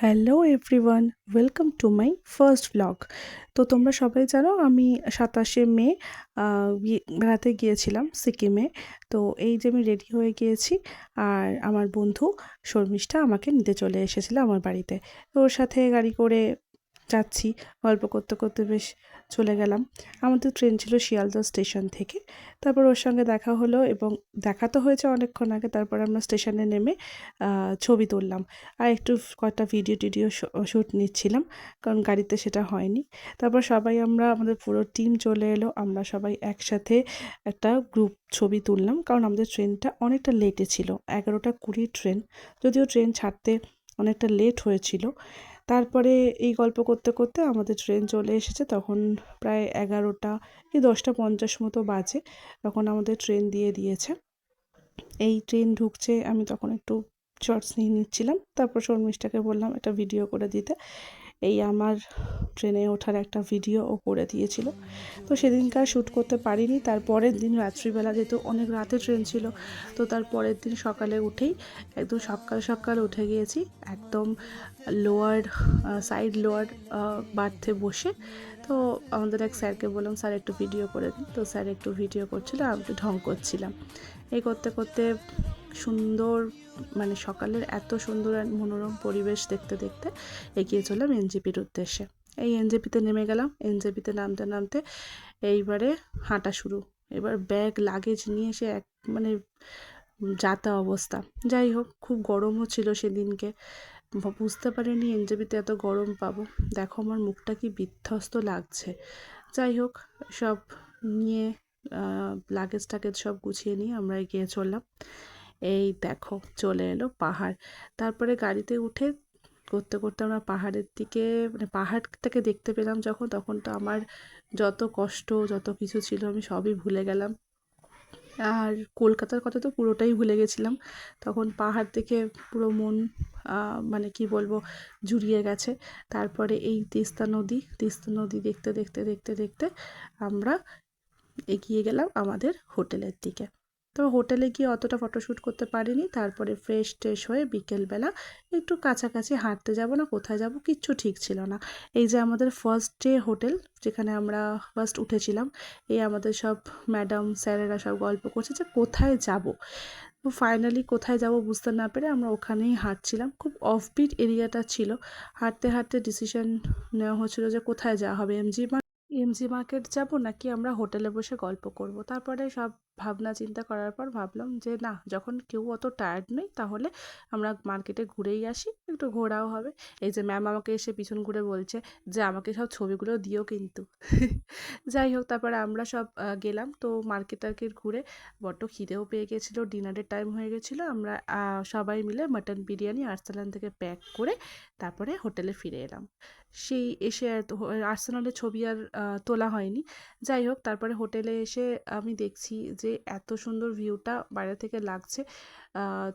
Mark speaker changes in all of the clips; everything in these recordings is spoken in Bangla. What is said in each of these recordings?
Speaker 1: Hello everyone, welcome to my first blog. তো তোমরা সবাই জানো আমি 27শে মে বেড়াতে গিয়েছিলাম সিকিমে। তো এই যে আমি রেডি হয়ে গিয়েছি, আর আমার বন্ধু শর্মিষ্ঠা আমাকে নিতে চলে এসেছিলো আমার বাড়িতে। তো ওর সাথে গাড়ি করে যাচ্ছি, গল্প করতে করতে বেশ চলে গেলাম। আমাদের ট্রেন ছিল শিয়ালদহ স্টেশন থেকে। তারপর ওর সঙ্গে দেখা হলো এবং দেখা তো হয়েছে অনেকক্ষণ আগে। তারপর আমরা স্টেশনে নেমে ছবি তুললাম, আর একটু কয়েকটা ভিডিও শ্যুট নিচ্ছিলাম, কারণ গাড়িতে সেটা হয়নি। তারপর সবাই আমরা আমাদের পুরো টিম চলে এলো, আমরা সবাই একসাথে একটা গ্রুপ ছবি তুললাম, কারণ আমাদের ট্রেনটা অনেকটা লেটে ছিল, 11:20 ট্রেন। যদিও ট্রেন ছাড়তে অনেকটা লেট হয়েছিল। তারপরে এই গল্প করতে করতে আমাদের ট্রেন চলে এসেছে, তখন প্রায় 11টা কি 10:50 মতো বাজে। তখন আমাদের ট্রেন দিয়ে দিয়েছে, এই ট্রেন ঢুকছে। আমি তখন একটু শর্টস নিয়ে নিচ্ছিলাম। তারপর শর্মিষ্ঠাকে বললাম একটা ভিডিও করে দিতে। এই আমার ট্রেনে ওঠার একটা ভিডিও ও করে দিয়েছিল। তো সেদিনকার শ্যুট করতে পারিনি। তার পরের দিন রাত্রিবেলা, যেহেতু অনেক রাতে ট্রেন ছিল, তো তার পরের দিন সকালে উঠেই একদম সকাল সকাল উঠে গিয়েছি, একদম লোয়ার সাইড লোয়ার বার্থে বসে। তো আমাদের এক স্যারকে বললাম, স্যার একটু ভিডিও করে দিন। তো স্যার একটু ভিডিও করছিল, আমি একটু ঢং করছিলাম। এই করতে করতে সুন্দর, মানে সকালের এত সুন্দর আর মনোরম পরিবেশ দেখতে দেখতে এগিয়ে চললাম এনজেপির উদ্দেশ্যে। এই এনজেপিতে নেমে গেলাম। এনজেপিতে নামতে নামতে এইবারে হাঁটা শুরু। এবার ব্যাগ লাগেজ নিয়ে এসে মানে যাতা অবস্থা। যাই হোক, খুব গরমও ছিল সেদিনকে। বুঝতে পারিনি এনজেপিতে এত গরম পাবো। দেখো আমার মুখটা কি বিধ্বস্ত লাগছে। যাই হোক, সব নিয়ে লাগেজ টাগেজ সব গুছিয়ে নিয়ে আমরা এগিয়ে চললাম। এই দেখো চলে এলো পাহাড়। তারপরে গাড়িতে উঠে করতে করতে আমরা পাহাড়ের দিকে, মানে পাহাড়টাকে দেখতে পেলাম যখন, তখন তো আমার যত কষ্ট যত কিছু ছিল আমি সবই ভুলে গেলাম। আর কলকাতার কথা তো পুরোটাই ভুলে গেছিলাম। তখন পাহাড় দেখে পুরো মন মানে কি বলবো, জুড়িয়ে গেছে। তারপরে এই তিস্তা নদী দেখতে দেখতে দেখতে দেখতে আমরা এগিয়ে গেলাম আমাদের হোটেলের দিকে। তো হোটেলে গিয়ে অতটা ফটোশ্যুট করতে পারিনি। তারপরে ফ্রেশ ট্রেশ হয়ে বিকেলবেলা একটু কাছাকাছি হাঁটতে যাব না কোথায় যাব কিচ্ছু ঠিক ছিল না। এই যে আমাদের ফার্স্ট ডে হোটেল, যেখানে আমরা ফার্স্ট উঠেছিলাম, এই আমাদের সব ম্যাডাম স্যারেরা সব গল্প করছে যে কোথায় যাব। তো ফাইনালি কোথায় যাব বুঝতে না পেরে আমরা ওখানেই হাঁটছিলাম। খুব অফবিট এরিয়াটা ছিল। হাঁটতে হাঁটতে ডিসিশন নেওয়া হচ্ছিল যে কোথায় যাওয়া হবে, এমজি মার্কেট যাব নাকি আমরা হোটেলে বসে গল্প করব। তারপরে সব ভাবনা চিন্তা করার পর ভাবলাম যে না, যখন কেউ অত টায়ার্ড নই তাহলে আমরা মার্কেটে ঘুরেই আসি, একটু ঘোরাও হবে। এই যে ম্যাম আমাকে এসে পিছন ঘুরে বলছে যে আমাকে সব ছবিগুলো দিও কিন্তু। যাই হোক, তারপরে আমরা সব গেলাম। তো মার্কেট টার্কেট ঘুরে বড্ড খিদেও পেয়ে গেছিলো, ডিনারের টাইম হয়ে গেছিলো। আমরা সবাই মিলে মাটন বিরিয়ানি আর্সালান থেকে প্যাক করে তারপরে হোটেলে ফিরে এলাম। সেই এসে আর্সেনালের ছবি আর তোলা হয়নি। যাই হোক, তারপরে হোটেলে এসে আমি দেখছি যে এত সুন্দর ভিউটা বাইরে থেকে লাগছে।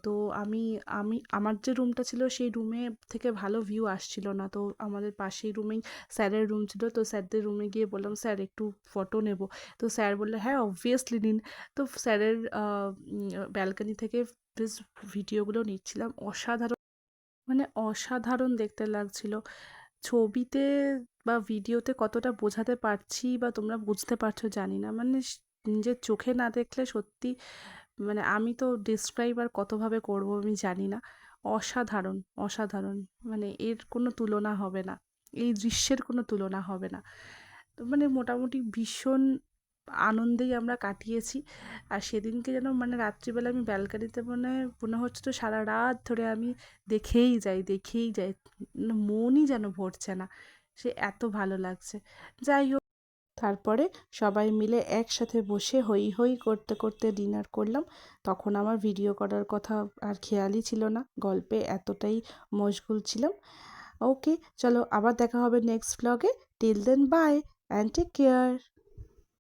Speaker 1: তো আমি আমি আমার যে রুমটা ছিল সেই রুমে থেকে ভালো ভিউ আসছিল না। তো আমাদের পাশেই রুমেই স্যারের রুম ছিল। তো স্যারদের রুমে গিয়ে বললাম, স্যার একটু ফটো নেব। তো স্যার বললো, হ্যাঁ অবভিয়াসলি নিন। তো স্যারের ব্যালকনি থেকে বেশ ভিডিওগুলো নিচ্ছিলাম। অসাধারণ, মানে অসাধারণ দেখতে লাগছিল। ছবিতে বা ভিডিওতে কতটা বোঝাতে পারছি বা তোমরা বুঝতে পারছো জানি না, মানে নিজের চোখে না দেখলে সত্যি, মানে আমি তো ডিসক্রাইব আর কতভাবে করব আমি জানি না। অসাধারণ অসাধারণ, মানে এর কোনো তুলনা হবে না, এই দৃশ্যের কোনো তুলনা হবে না। তো মানে মোটামুটি ভীষণ আনন্দেই আমরা কাটিয়েছি। আর সেদিনকে যেন মানে রাত্রিবেলা আমি ব্যালকানিতে মনে হচ্ছিল সারা রাত ধরে আমি দেখেই যাই, মনই যেন ভরছে না, সে এত ভালো লাগছে। যাই হোক, তারপরে সবাই মিলে একসাথে বসে হই হই করতে করতে ডিনার করলাম। তখন আমার ভিডিও করার কথা আর খেয়ালই ছিল না, গল্পে এতটাই মশগুল ছিলাম। ওকে, চলো আবার দেখা হবে নেক্সট ব্লগে। Till then bye and take care.